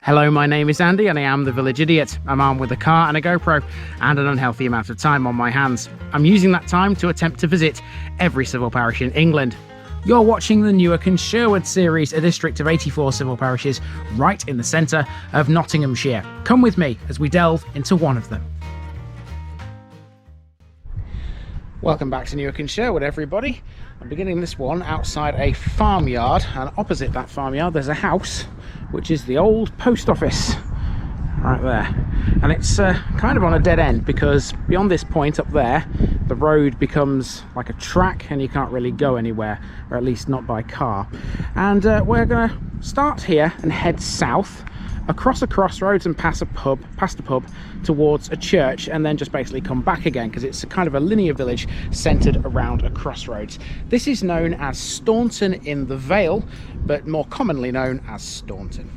Hello, my name is Andy and I am the Village Idiot. I'm armed with a car and a GoPro and an unhealthy amount of time on my hands. I'm using that time to attempt to visit every civil parish in England. You're watching the Newark and Sherwood series, a district of 84 civil parishes right in the centre of Nottinghamshire. Come with me as we delve into one of them. Welcome back to Newark and Sherwood, everybody. I'm beginning this one outside a farmyard, and opposite that farmyard there's a house which is the old post office right there, and it's kind of on a dead end because beyond this point up there the road becomes like a track and you can't really go anywhere, or at least not by car. And we're gonna start here and head south across a crossroads and past a pub towards a church, and then just basically come back again because it's a kind of a linear village centered around a crossroads. This is known as Staunton-in-the-Vale, but more commonly known as Staunton.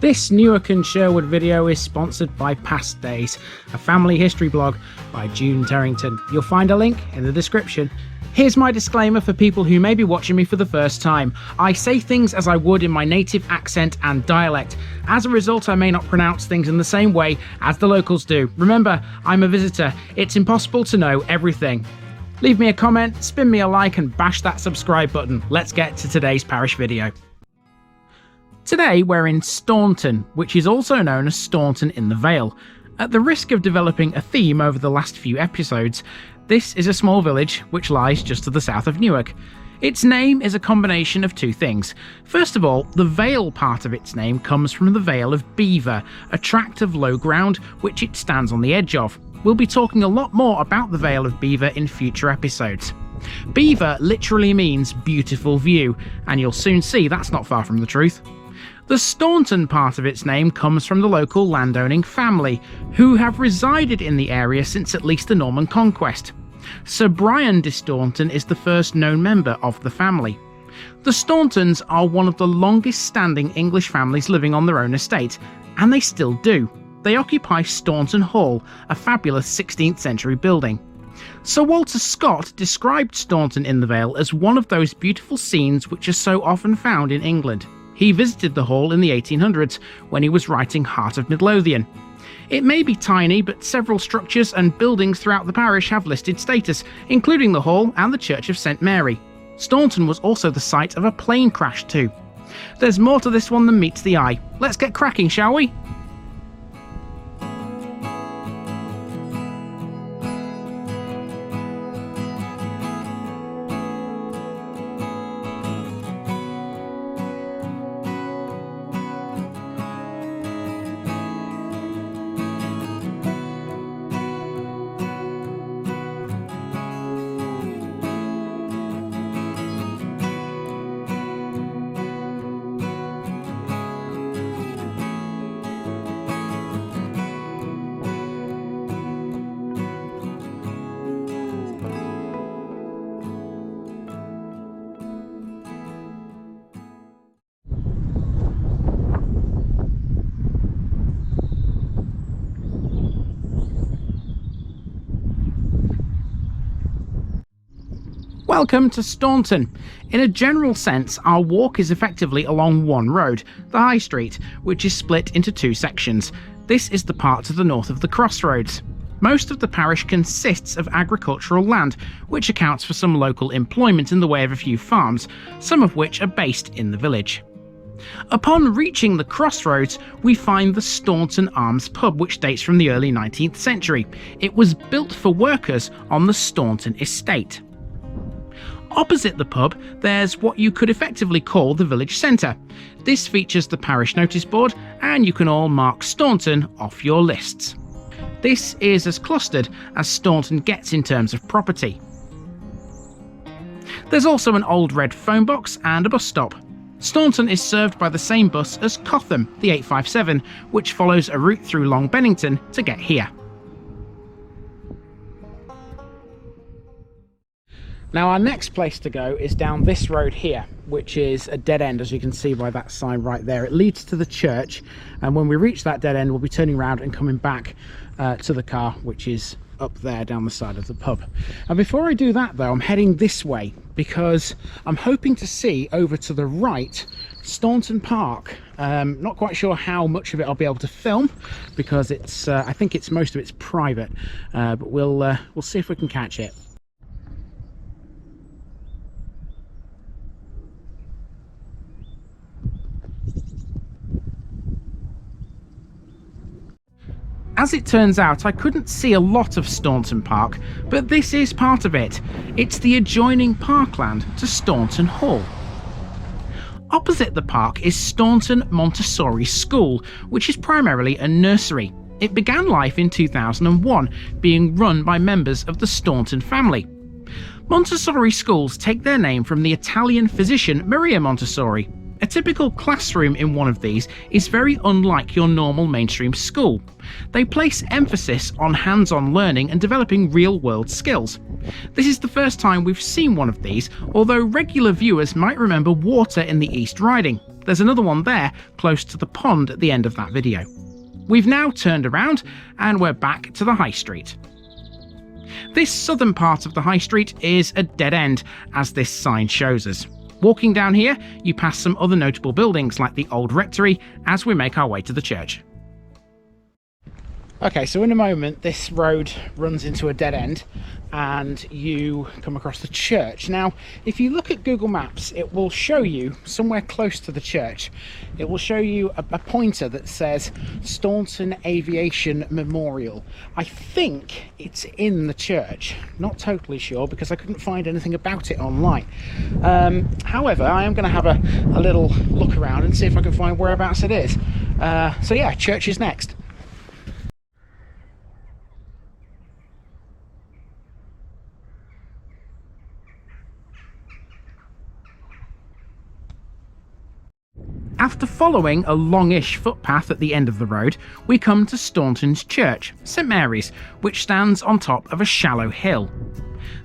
This Newark and Sherwood video is sponsored by Past Days, a family history blog by June Terrington. You'll find a link in the description. Here's my disclaimer for people who may be watching me for the first time. I say things as I would in my native accent and dialect. As a result, I may not pronounce things in the same way as the locals do. Remember, I'm a visitor. It's impossible to know everything. Leave me a comment, spin me a like, and bash that subscribe button. Let's get to today's parish video. Today we're in Staunton, which is also known as Staunton-in-the-Vale. At the risk of developing a theme over the last few episodes, this is a small village which lies just to the south of Newark. Its name is a combination of two things. First of all, the Vale part of its name comes from the Vale of Belvoir, a tract of low ground which it stands on the edge of. We'll be talking a lot more about the Vale of Belvoir in future episodes. Belvoir literally means beautiful view, and you'll soon see that's not far from the truth. The Staunton part of its name comes from the local landowning family, who have resided in the area since at least the Norman Conquest. Sir Bryan de Staunton is the first known member of the family. The Stauntons are one of the longest standing English families living on their own estate, and they still do. They occupy Staunton Hall, a fabulous 16th century building. Sir Walter Scott described Staunton-in-the-Vale as one of those beautiful scenes which are so often found in England. He visited the hall in the 1800s when he was writing Heart of Midlothian. It may be tiny, but several structures and buildings throughout the parish have listed status, including the hall and the Church of St Mary. Staunton was also the site of a plane crash too. There's more to this one than meets the eye. Let's get cracking, shall we? Welcome to Staunton. In a general sense, our walk is effectively along one road, the High Street, which is split into two sections. This is the part to the north of the crossroads. Most of the parish consists of agricultural land, which accounts for some local employment in the way of a few farms, some of which are based in the village. Upon reaching the crossroads, we find the Staunton Arms pub, which dates from the early 19th century. It was built for workers on the Staunton estate. Opposite the pub, there's what you could effectively call the village centre. This features the parish notice board, and you can all mark Staunton off your lists. This is as clustered as Staunton gets in terms of property. There's also an old red phone box and a bus stop. Staunton is served by the same bus as Cotham, the 857, which follows a route through Long Bennington to get here. Now our next place to go is down this road here, which is a dead end, as you can see by that sign right there. It leads to the church, and when we reach that dead end we'll be turning around and coming back to the car, which is up there down the side of the pub. And before I do that though, I'm heading this way because I'm hoping to see over to the right Staunton Park. Not quite sure how much of it I'll be able to film because it's I think it's most of it's private, but we'll see if we can catch it. As it turns out, I couldn't see a lot of Staunton Park, but this is part of it. It's the adjoining parkland to Staunton Hall. Opposite the park is Staunton Montessori School, which is primarily a nursery. It began life in 2001, being run by members of the Staunton family. Montessori schools take their name from the Italian physician Maria Montessori. A typical classroom in one of these is very unlike your normal mainstream school. They place emphasis on hands-on learning and developing real-world skills. This is the first time we've seen one of these, although regular viewers might remember Water in the East Riding. There's another one there, close to the pond at the end of that video. We've now turned around and we're back to the High Street. This southern part of the High Street is a dead end, as this sign shows us. Walking down here, you pass some other notable buildings like the old rectory as we make our way to the church. Okay, so in a moment this road runs into a dead end and you come across the church. Now, if you look at Google Maps, it will show you somewhere close to the church. It will show you a pointer that says Staunton Aviation Memorial. I think it's in the church. Not totally sure because I couldn't find anything about it online. However, I am going to have a little look around and see if I can find whereabouts it is. So yeah, church is next. After following a longish footpath at the end of the road, we come to Staunton's Church, St Mary's, which stands on top of a shallow hill.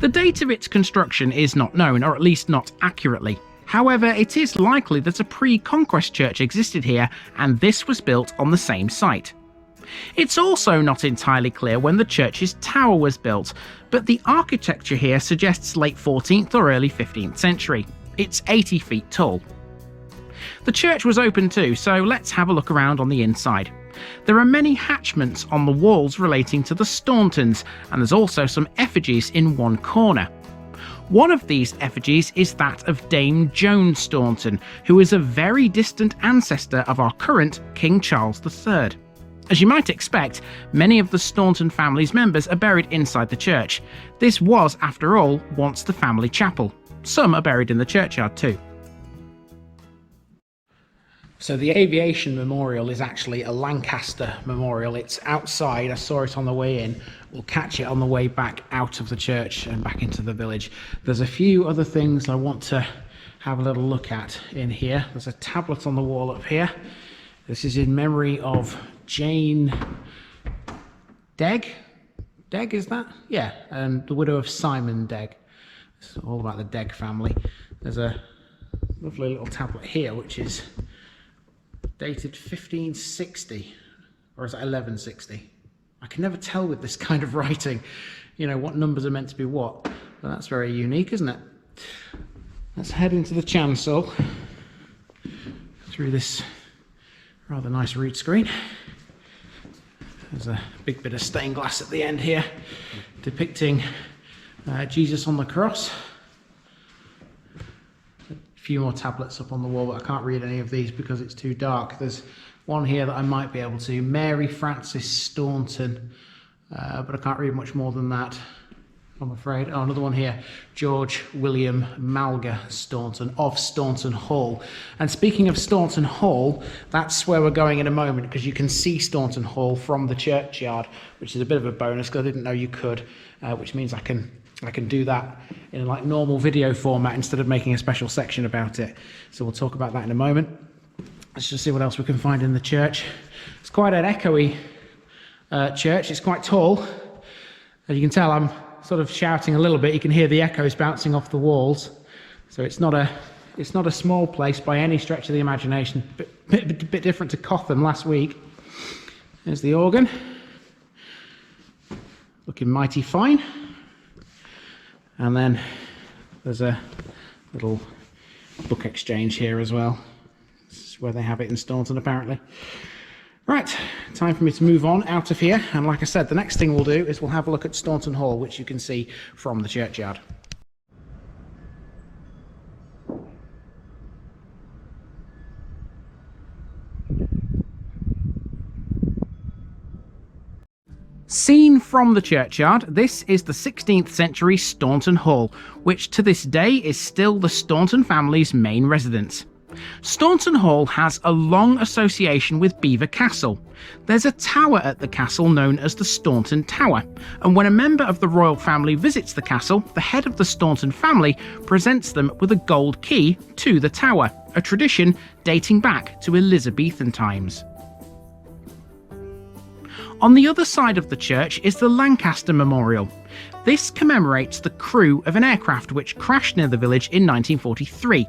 The date of its construction is not known, or at least not accurately. However, it is likely that a pre-conquest church existed here, and this was built on the same site. It's also not entirely clear when the church's tower was built, but the architecture here suggests late 14th or early 15th century. It's 80 feet tall. The church was open too, so let's have a look around on the inside. There are many hatchments on the walls relating to the Stauntons, and there's also some effigies in one corner. One of these effigies is that of Dame Joan Staunton, who is a very distant ancestor of our current King Charles III. As you might expect, many of the Staunton family's members are buried inside the church. This was, after all, once the family chapel. Some are buried in the churchyard too. So the Aviation Memorial is actually a Lancaster memorial. It's outside. I saw it on the way in. We'll catch it on the way back out of the church and back into the village. There's a few other things I want to have a little look at in here. There's a tablet on the wall up here. This is in memory of Jane Degg. Degg, is that? Yeah, and the widow of Simon Degg. It's all about the Degg family. There's a lovely little tablet here, which is dated 1560, or is it 1160? I can never tell with this kind of writing, you know, what numbers are meant to be what, but that's very unique, isn't it? Let's head into the chancel through this rather nice rood screen. There's a big bit of stained glass at the end here depicting Jesus on the cross. Few more tablets up on the wall, but I can't read any of these because it's too dark. There's one here that I might be able to, Mary Frances Staunton, but I can't read much more than that, I'm afraid. Oh, another one here, George William Malga Staunton of Staunton Hall. And speaking of Staunton Hall, that's where we're going in a moment, because you can see Staunton Hall from the churchyard, which is a bit of a bonus because I didn't know you could, which means I can I can do that in like normal video format instead of making a special section about it. So we'll talk about that in a moment. Let's just see what else we can find in the church. It's quite an echoey church. It's quite tall. As you can tell, I'm sort of shouting a little bit. You can hear the echoes bouncing off the walls. So it's not a small place by any stretch of the imagination. Bit different to Cotham last week. There's the organ. Looking mighty fine. And then there's a little book exchange here as well. This is where they have it in Staunton, apparently. Right, time for me to move on out of here. And like I said, the next thing we'll do is we'll have a look at Staunton Hall, which you can see from the churchyard. Seen from the churchyard, this is the 16th century Staunton Hall, which to this day is still the Staunton family's main residence. Staunton Hall has a long association with Belvoir Castle. There's a tower at the castle known as the Staunton Tower, and when a member of the royal family visits the castle, the head of the Staunton family presents them with a gold key to the tower, a tradition dating back to Elizabethan times. On the other side of the church is the Lancaster Memorial. This commemorates the crew of an aircraft which crashed near the village in 1943.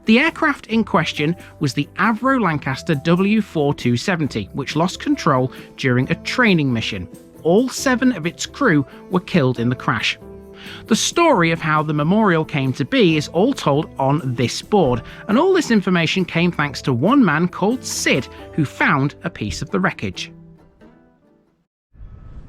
The aircraft in question was the Avro Lancaster W4270, which lost control during a training mission. All 7 of its crew were killed in the crash. The story of how the memorial came to be is all told on this board, and all this information came thanks to one man called Sid, who found a piece of the wreckage.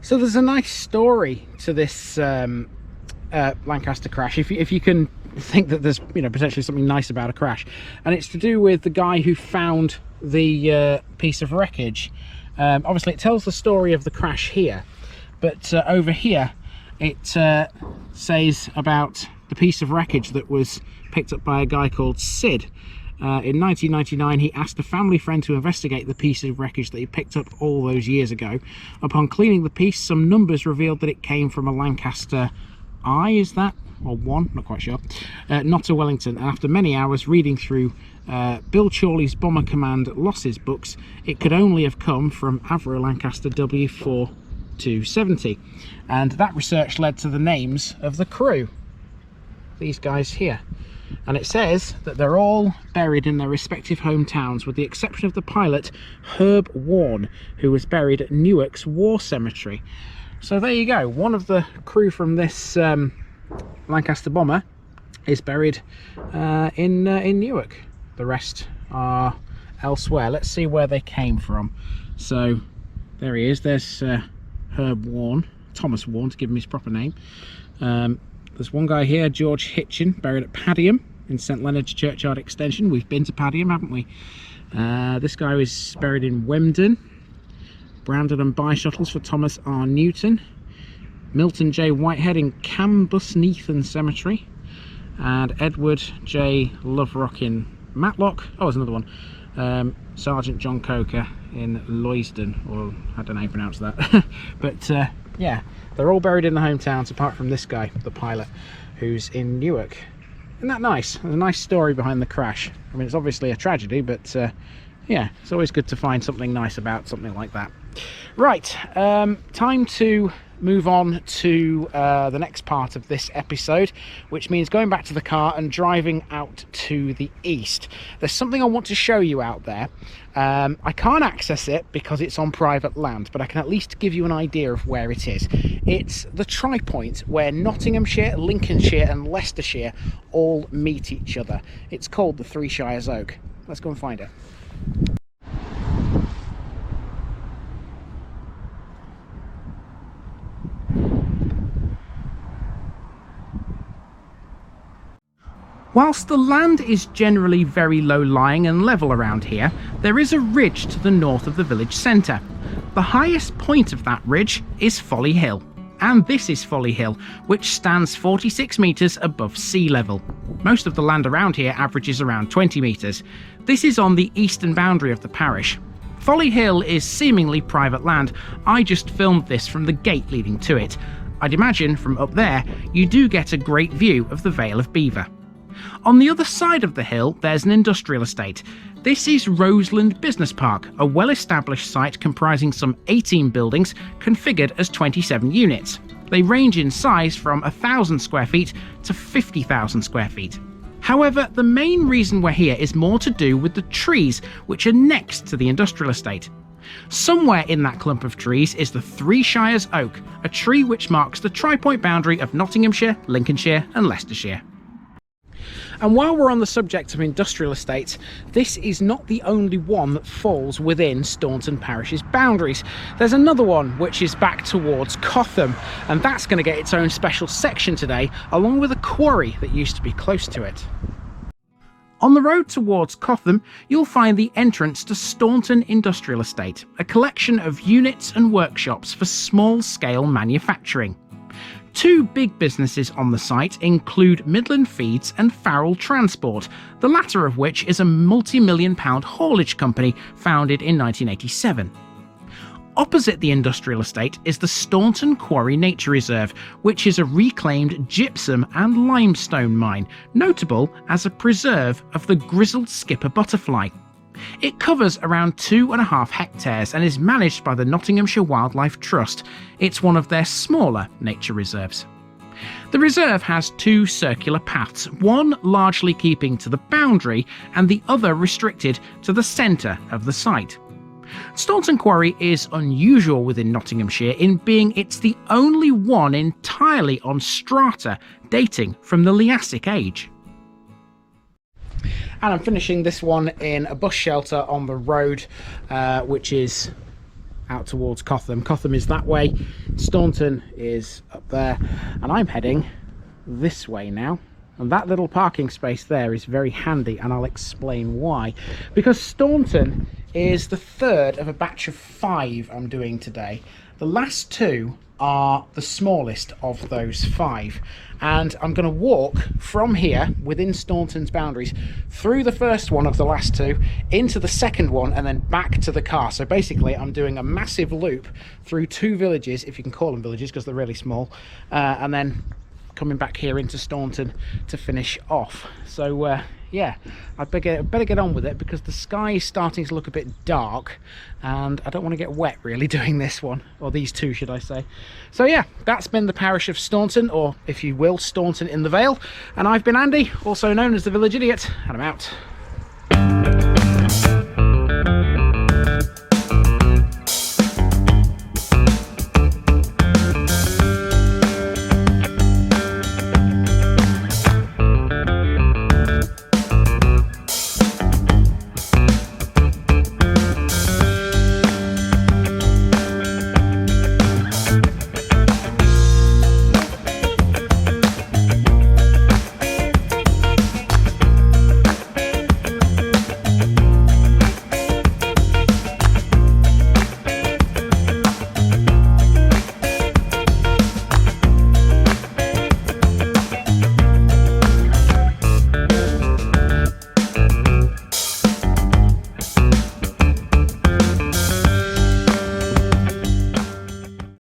So there's a nice story to this Lancaster crash, if you can think that there's potentially something nice about a crash, and it's to do with the guy who found the piece of wreckage. Obviously it tells the story of the crash here, but over here it says about the piece of wreckage that was picked up by a guy called Sid. In 1999, he asked a family friend to investigate the piece of wreckage that he picked up all those years ago. Upon cleaning the piece, some numbers revealed that it came from a Lancaster I, is that? Or 1, not quite sure. Not a Wellington. And after many hours reading through Bill Chorley's Bomber Command losses books, it could only have come from Avro Lancaster W4270. And that research led to the names of the crew. These guys here. And it says that they're all buried in their respective hometowns, with the exception of the pilot Herb Warne, who was buried at Newark's War Cemetery. So there you go, one of the crew from this Lancaster bomber is buried in Newark. The rest are elsewhere. Let's see where they came from. So there he is, there's Herb Warne, Thomas Warne to give him his proper name. There's one guy here, George Hitchin, buried at Padiham in St Leonard's Churchyard Extension. We've been to Padiham, haven't we? This guy was buried in Wemden. Brandon and Byshottles for Thomas R. Newton. Milton J. Whitehead in Cambusnethan Cemetery. And Edward J. Loverock in Matlock. Oh, there's another one. Sergeant John Coker in Loysden, or I don't know how you pronounce that. But yeah, they're all buried in the hometowns apart from this guy, the pilot, who's in Newark. Isn't that nice? There's a nice story behind the crash. I mean, it's obviously a tragedy, but yeah, it's always good to find something nice about something like that. Right, time to move on to the next part of this episode, which means going back to the car and driving out to the east. There's something I want to show you out there. I can't access it because it's on private land, but I can at least give you an idea of where it is. It's the tri-point where Nottinghamshire, Lincolnshire and Leicestershire all meet each other. It's called the Three Shires Oak. Let's go and find it. Whilst the land is generally very low-lying and level around here, there is a ridge to the north of the village centre. The highest point of that ridge is Folly Hill, and this is Folly Hill, which stands 46 metres above sea level. Most of the land around here averages around 20 metres. This is on the eastern boundary of the parish. Folly Hill is seemingly private land. I just filmed this from the gate leading to it. I'd imagine from up there you do get a great view of the Vale of Belvoir. On the other side of the hill there's an industrial estate. This is Roseland Business Park, a well-established site comprising some 18 buildings configured as 27 units. They range in size from 1,000 square feet to 50,000 square feet. However, the main reason we're here is more to do with the trees which are next to the industrial estate. Somewhere in that clump of trees is the Three Shires Oak, a tree which marks the tri-point boundary of Nottinghamshire, Lincolnshire and Leicestershire. And while we're on the subject of industrial estates, this is not the only one that falls within Staunton Parish's boundaries. There's another one which is back towards Cotham, and that's going to get its own special section today, along with a quarry that used to be close to it. On the road towards Cotham, you'll find the entrance to Staunton Industrial Estate, a collection of units and workshops for small-scale manufacturing. Two big businesses on the site include Midland Feeds and Farrell Transport, the latter of which is a multi-million-pound haulage company founded in 1987. Opposite the industrial estate is the Staunton Quarry Nature Reserve, which is a reclaimed gypsum and limestone mine, notable as a preserve of the grizzled skipper butterfly. It covers around 2.5 hectares and is managed by the Nottinghamshire Wildlife Trust. It's one of their smaller nature reserves. The reserve has two circular paths, one largely keeping to the boundary and the other restricted to the centre of the site. Staunton Quarry is unusual within Nottinghamshire in being it's the only one entirely on strata dating from the Liassic Age. And I'm finishing this one in a bus shelter on the road, which is out towards Cotham. Cotham is that way, Staunton is up there, and I'm heading this way now. And that little parking space there is very handy, and I'll explain why. Because Staunton is the third of a batch of 5 I'm doing today. The last 2 are the smallest of those 5, and I'm going to walk from here within Staunton's boundaries through the first one of the last 2 into the second one and then back to the car. So basically I'm doing a massive loop through 2 villages, if you can call them villages because they're really small, and then coming back here into Staunton to finish off. So yeah, I better get on with it because the sky is starting to look a bit dark and I don't want to get wet really doing this one, or these 2 should I say. So yeah, that's been the parish of Staunton, or if you will, Staunton-in-the-Vale, and I've been Andy, also known as the Village Idiot, and I'm out.